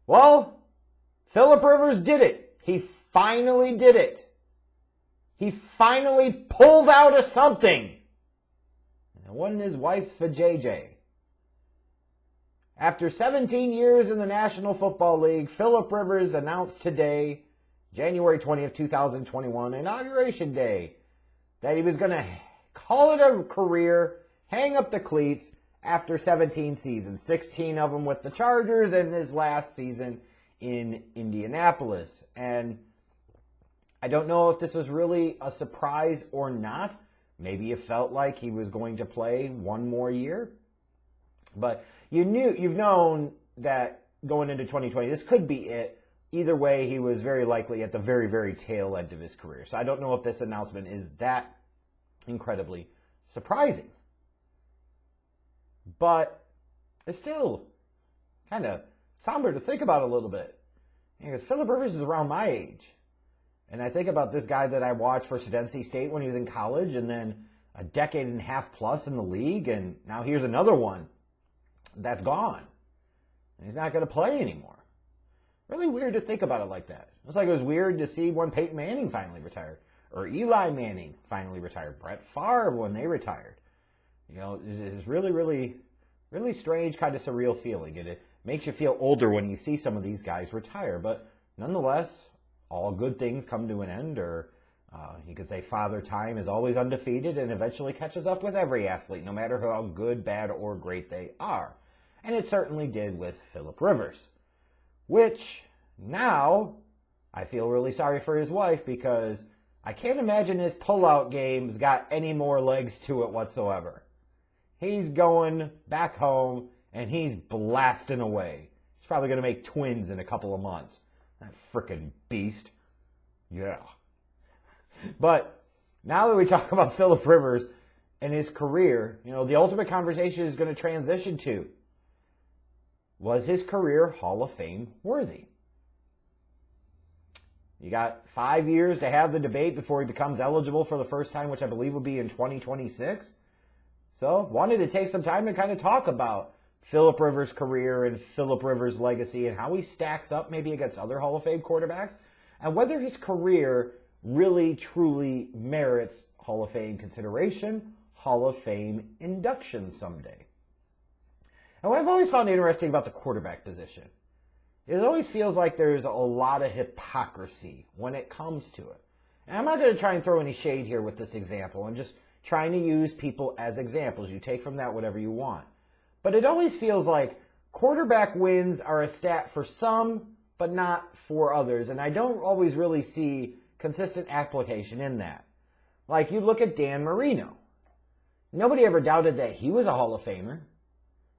Well, Phillip Rivers did it. He finally did it. He finally pulled out of something. And it wasn't his wife's vajayjay. After 17 years in the National Football League, Phillip Rivers announced today, January 20th, 2021, Inauguration Day, that he was going to call it a career, hang up the cleats after 17 seasons, 16 of them with the Chargers and his last season in Indianapolis. And I don't know if this was really a surprise or not. Maybe it felt like he was going to play one more year. But you've known that going into 2020, this could be it. Either way, he was very likely at the very, very tail end of his career. So I don't know if this announcement is that incredibly surprising. But it's still kind of somber to think about a little bit. Because Phillip Rivers is around my age. And I think about this guy that I watched for NC State when he was in college, and then a decade and a half plus in the league, and now here's another one that's gone. And he's not going to play anymore. Really weird to think about it like that. It's like it was weird to see when Peyton Manning finally retired, or Eli Manning finally retired, Brett Favre when they retired. You know, it's really, really, really strange, kind of surreal feeling. And it makes you feel older when you see some of these guys retire. But nonetheless, all good things come to an end, or you could say Father Time is always undefeated and eventually catches up with every athlete, no matter how good, bad, or great they are. And it certainly did with Phillip Rivers, which now I feel really sorry for his wife, because I can't imagine his pullout game's got any more legs to it whatsoever. He's going back home and he's blasting away. He's probably going to make twins in a couple of months. That frickin' beast. Yeah. But now that we talk about Phillip Rivers and his career, you know, the ultimate conversation is going to transition to, was his career Hall of Fame worthy? You got 5 years to have the debate before he becomes eligible for the first time, which I believe will be in 2026. So, wanted to take some time to kind of talk about Phillip Rivers' career and Phillip Rivers' legacy and how he stacks up maybe against other Hall of Fame quarterbacks, and whether his career really, truly merits Hall of Fame consideration, Hall of Fame induction someday. And what I've always found interesting about the quarterback position, it always feels like there's a lot of hypocrisy when it comes to it. And I'm not going to try and throw any shade here with this example. I'm just trying to use people as examples. You take from that whatever you want. But it always feels like quarterback wins are a stat for some, but not for others. And I don't always really see consistent application in that. Like, you look at Dan Marino. Nobody ever doubted that he was a Hall of Famer.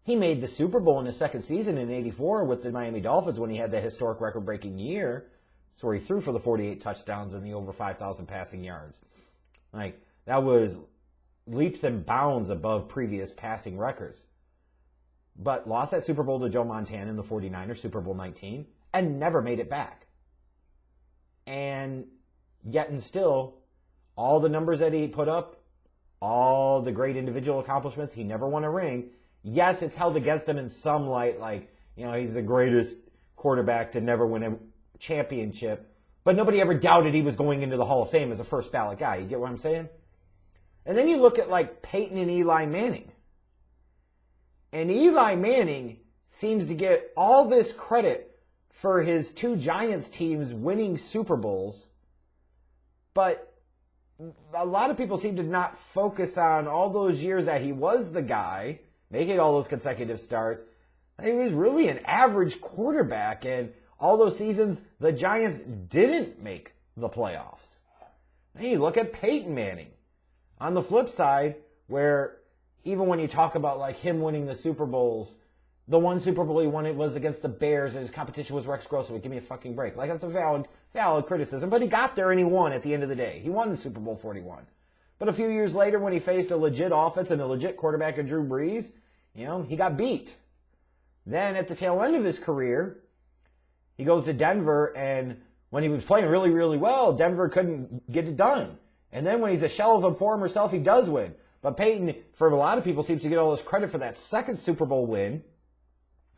He made the Super Bowl in his second season in '84 with the Miami Dolphins when he had that historic record-breaking year. That's where he threw for the 48 touchdowns and the over 5,000 passing yards. Like, that was leaps and bounds above previous passing records. But lost that Super Bowl to Joe Montana in the 49ers, Super Bowl 19, and never made it back. And yet and still, all the numbers that he put up, all the great individual accomplishments, he never won a ring. Yes, it's held against him in some light, like, you know, he's the greatest quarterback to never win a championship, but nobody ever doubted he was going into the Hall of Fame as a first ballot guy. You get what I'm saying? And then you look at, like, Peyton and Eli Manning. And Eli Manning seems to get all this credit for his two Giants teams winning Super Bowls, but a lot of people seem to not focus on all those years that he was the guy, making all those consecutive starts. He was really an average quarterback, and all those seasons, the Giants didn't make the playoffs. And you look at Peyton Manning. On the flip side, where even when you talk about like him winning the Super Bowls, the one Super Bowl he won it was against the Bears, and his competition was Rex Grossman. Give me a fucking break. Like, that's a valid criticism, but he got there and he won at the end of the day. He won the Super Bowl 41. But a few years later, when he faced a legit offense and a legit quarterback in Drew Brees, you know, he got beat. Then at the tail end of his career, he goes to Denver, and when he was playing really, really well, Denver couldn't get it done. And then when he's a shell of a former self, he does win. But Peyton, for a lot of people, seems to get all this credit for that second Super Bowl win.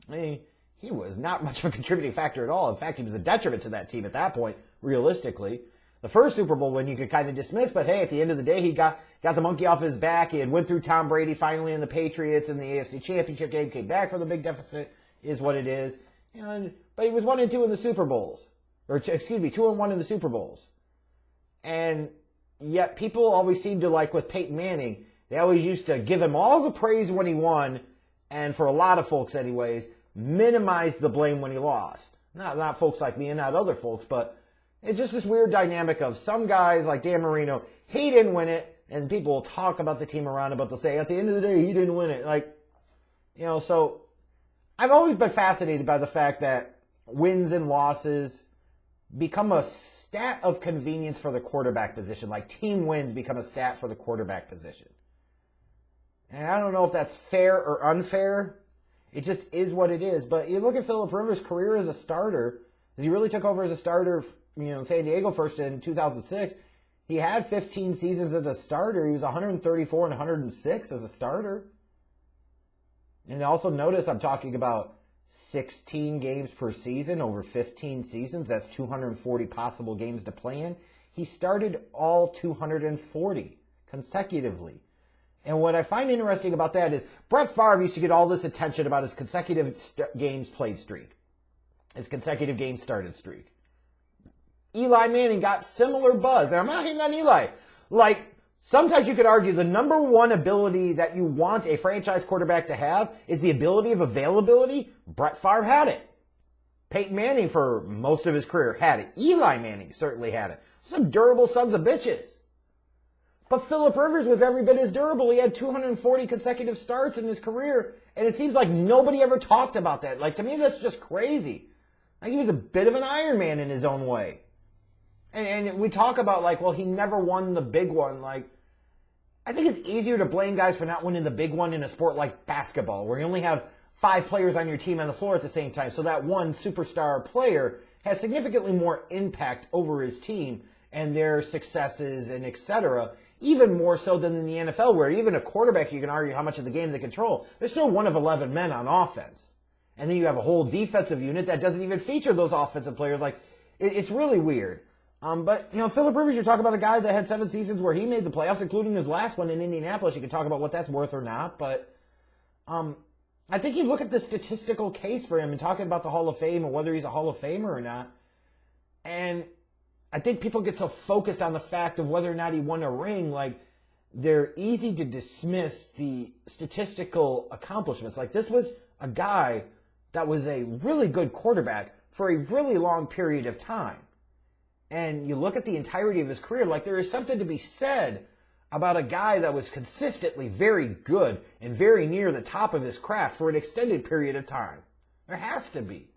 I mean, he was not much of a contributing factor at all. In fact, he was a detriment to that team at that point, realistically. The first Super Bowl win you could kind of dismiss, but hey, at the end of the day, he got the monkey off his back. He had went through Tom Brady finally in the Patriots in the AFC Championship game, came back from the big deficit, is what it is. But he was 1-2 in the Super Bowls. Or, excuse me, 2-1 in the Super Bowls. And yet people always seem to, like with Peyton Manning, they always used to give him all the praise when he won, and for a lot of folks anyways, minimize the blame when he lost. Not folks like me and not other folks, but it's just this weird dynamic of some guys like Dan Marino, he didn't win it, and people will talk about the team around him, but they'll say, at the end of the day, he didn't win it. So I've always been fascinated by the fact that wins and losses become a stat of convenience for the quarterback position. Like team wins become a stat for the quarterback position. And I don't know if that's fair or unfair. It just is what it is. But you look at Phillip Rivers' career as a starter, as he really took over as a starter, in San Diego first in 2006. He had 15 seasons as a starter. He was 134 and 106 as a starter. And also notice I'm talking about 16 games per season over 15 seasons. That's 240 possible games to play in. He started all 240 consecutively. And what I find interesting about that is Brett Favre used to get all this attention about his consecutive games played streak, his consecutive games started streak. Eli Manning got similar buzz. And I'm not hating on Eli. Sometimes you could argue the number one ability that you want a franchise quarterback to have is the ability of availability. Brett Favre had it. Peyton Manning, for most of his career, had it. Eli Manning certainly had it. Some durable sons of bitches. But Phillip Rivers was every bit as durable. He had 240 consecutive starts in his career, and it seems like nobody ever talked about that. To me, that's just crazy. He was a bit of an Iron Man in his own way. And we talk about, he never won the big one. I think it's easier to blame guys for not winning the big one in a sport like basketball, where you only have 5 players on your team on the floor at the same time. So that one superstar player has significantly more impact over his team and their successes and etc., even more so than in the NFL, where even a quarterback, you can argue how much of the game they control. They're still one of 11 men on offense. And then you have a whole defensive unit that doesn't even feature those offensive players. It's really weird. But Phillip Rivers, you're talking about a guy that had 7 seasons where he made the playoffs, including his last one in Indianapolis. You can talk about what that's worth or not, but I think you look at the statistical case for him and talking about the Hall of Fame and whether he's a Hall of Famer or not, and I think people get so focused on the fact of whether or not he won a ring, they're easy to dismiss the statistical accomplishments. This was a guy that was a really good quarterback for a really long period of time. And you look at the entirety of his career, there is something to be said about a guy that was consistently very good and very near the top of his craft for an extended period of time. There has to be.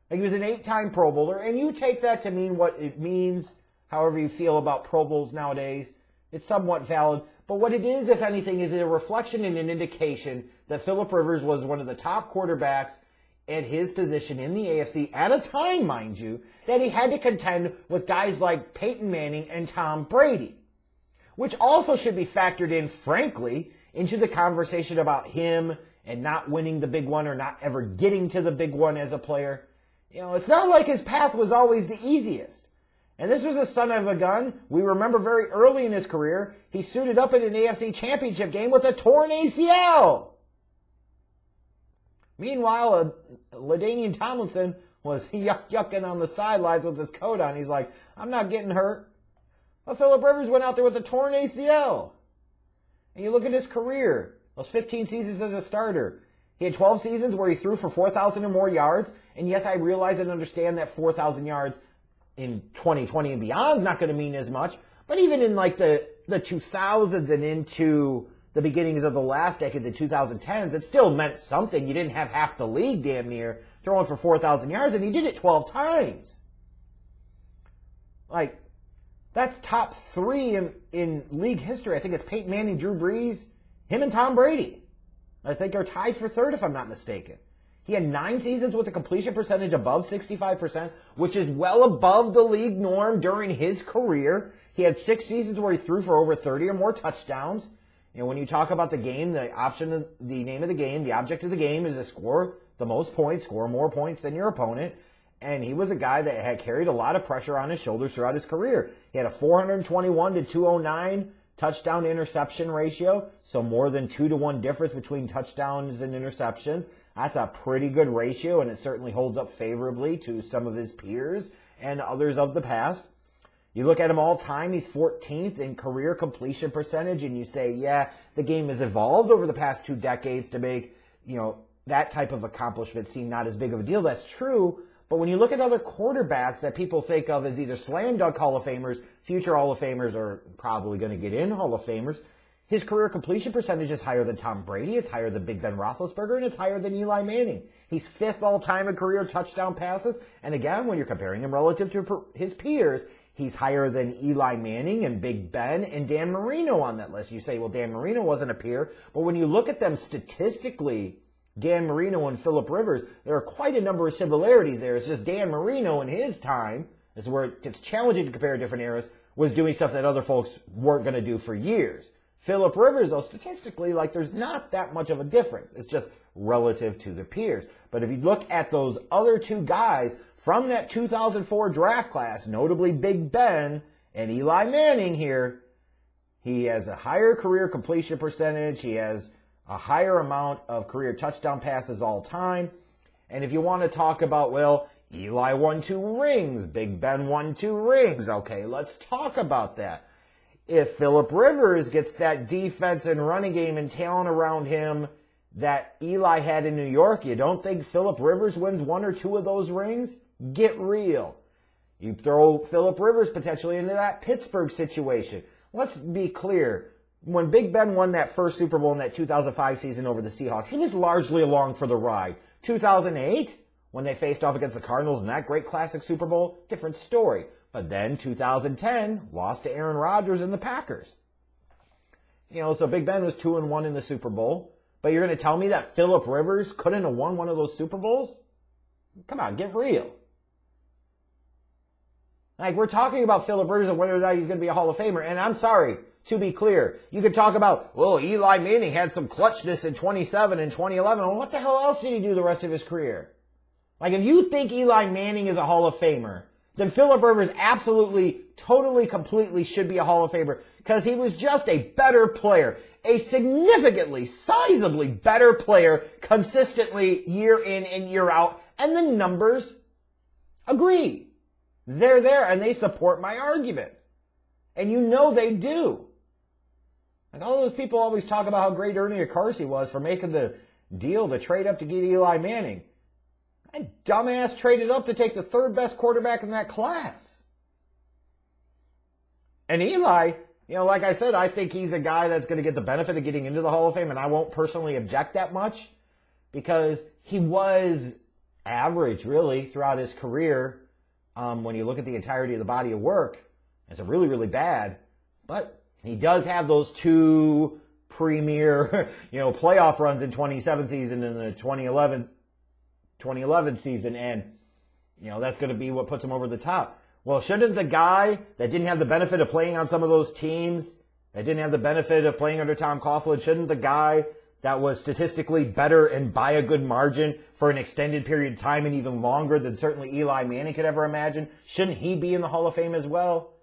He was an 8-time Pro Bowler, and you take that to mean what it means, however you feel about Pro Bowls nowadays. It's somewhat valid. But what it is, if anything, is a reflection and an indication that Phillip Rivers was one of the top quarterbacks at his position in the AFC at a time, mind you, that he had to contend with guys like Peyton Manning and Tom Brady, which also should be factored in, frankly, into the conversation about him and not winning the big one or not ever getting to the big one as a player. It's not like his path was always the easiest. And this was a son of a gun. We remember very early in his career, he suited up in an AFC championship game with a torn ACL. Meanwhile, LaDainian Tomlinson was yucking on the sidelines with his coat on. He's like, I'm not getting hurt. But Phillip Rivers went out there with a torn ACL. And you look at his career, those 15 seasons as a starter. He had 12 seasons where he threw for 4,000 or more yards. And yes, I realize and understand that 4,000 yards in 2020 and beyond is not going to mean as much. But even in the 2000s and into the beginnings of the last decade, the 2010s, it still meant something. You didn't have half the league damn near throwing for 4,000 yards, and he did it 12 times. That's top 3 in league history. I think it's Peyton Manning, Drew Brees, him and Tom Brady. I think are tied for 3rd if I'm not mistaken. He had 9 seasons with a completion percentage above 65%, which is well above the league norm during his career. He had 6 seasons where he threw for over 30 or more touchdowns. And when you talk about the game, the name of the game, the object of the game is to score the most points, score more points than your opponent. And he was a guy that had carried a lot of pressure on his shoulders throughout his career. He had a 421 to 209 touchdown to interception ratio, so more than 2-to-1 difference between touchdowns and interceptions. That's a pretty good ratio, and it certainly holds up favorably to some of his peers and others of the past. You look at him all time, he's 14th in career completion percentage, and you say, yeah, the game has evolved over the past 2 decades to make, that type of accomplishment seem not as big of a deal. That's true. But when you look at other quarterbacks that people think of as either slam dunk Hall of Famers, future Hall of Famers, or probably going to get in Hall of Famers, his career completion percentage is higher than Tom Brady, it's higher than Big Ben Roethlisberger, and it's higher than Eli Manning. He's 5th all-time in career touchdown passes. And again, when you're comparing him relative to his peers, he's higher than Eli Manning and Big Ben and Dan Marino on that list. You say, well, Dan Marino wasn't a peer. But when you look at them statistically, Dan Marino and Phillip Rivers, there are quite a number of similarities there. It's just Dan Marino in his time, this is where it gets challenging to compare different eras, was doing stuff that other folks weren't going to do for years. Phillip Rivers, though, statistically, there's not that much of a difference. It's just relative to the peers. But if you look at those other 2 guys from that 2004 draft class, notably Big Ben and Eli Manning here, he has a higher career completion percentage. He has a higher amount of career touchdown passes all time. And if you want to talk about, well, Eli won 2 rings, Big Ben won 2 rings. Okay, let's talk about that. If Phillip Rivers gets that defense and running game and talent around him that Eli had in New York, you don't think Phillip Rivers wins 1 or 2 of those rings? Get real. You throw Phillip Rivers potentially into that Pittsburgh situation. Let's be clear. When Big Ben won that first Super Bowl in that 2005 season over the Seahawks, he was largely along for the ride. 2008, when they faced off against the Cardinals in that great classic Super Bowl, different story. But then 2010, lost to Aaron Rodgers and the Packers. So Big Ben was 2-1 in the Super Bowl. But you're going to tell me that Phillip Rivers couldn't have won one of those Super Bowls? Come on, get real. We're talking about Phillip Rivers and whether or not he's going to be a Hall of Famer. And I'm sorry, to be clear, you could talk about, well, Eli Manning had some clutchness in 27 and 2011. Well, what the hell else did he do the rest of his career? If you think Eli Manning is a Hall of Famer, then Phillip Rivers absolutely, totally, completely should be a Hall of Famer because he was just a better player, a significantly, sizably better player consistently year in and year out. And the numbers agree. They're there and they support my argument. And they do. All those people always talk about how great Ernie Accarsi was for making the deal to trade up to get Eli Manning. That dumbass traded up to take the 3rd best quarterback in that class. And Eli, like I said, I think he's a guy that's going to get the benefit of getting into the Hall of Fame, and I won't personally object that much because he was average, really, throughout his career. When you look at the entirety of the body of work, it's really, really bad. But he does have those 2 premier, playoff runs in 2017 season and the 2011 season, and that's going to be what puts him over the top. Well, shouldn't the guy that didn't have the benefit of playing on some of those teams, that didn't have the benefit of playing under Tom Coughlin, shouldn't the guy that was statistically better and by a good margin for an extended period of time and even longer than certainly Eli Manning could ever imagine, shouldn't he be in the Hall of Fame as well?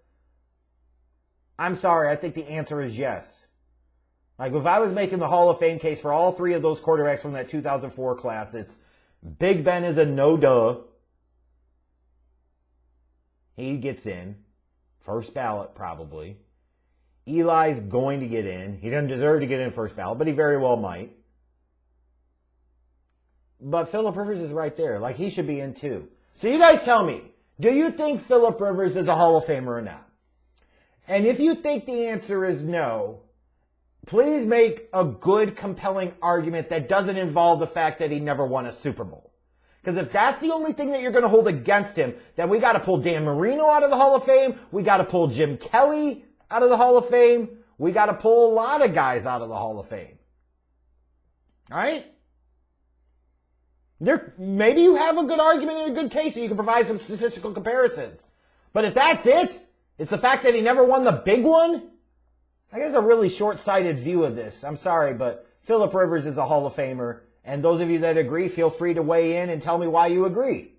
I'm sorry, I think the answer is yes. If I was making the Hall of Fame case for all 3 of those quarterbacks from that 2004 class, it's Big Ben is a no-duh. He gets in. First ballot, probably. Eli's going to get in. He doesn't deserve to get in first ballot, but he very well might. But Phillip Rivers is right there. He should be in too. So you guys tell me, do you think Phillip Rivers is a Hall of Famer or not? And if you think the answer is no, please make a good, compelling argument that doesn't involve the fact that he never won a Super Bowl. Because if that's the only thing that you're going to hold against him, then we got to pull Dan Marino out of the Hall of Fame. We got to pull Jim Kelly out of the Hall of Fame. We got to pull a lot of guys out of the Hall of Fame. All right? Maybe you have a good argument and a good case and you can provide some statistical comparisons. But if that's it, it's the fact that he never won the big one, I guess a really short-sighted view of this. I'm sorry, but Phillip Rivers is a Hall of Famer, And those of you that agree, feel free to weigh in and tell me why you agree.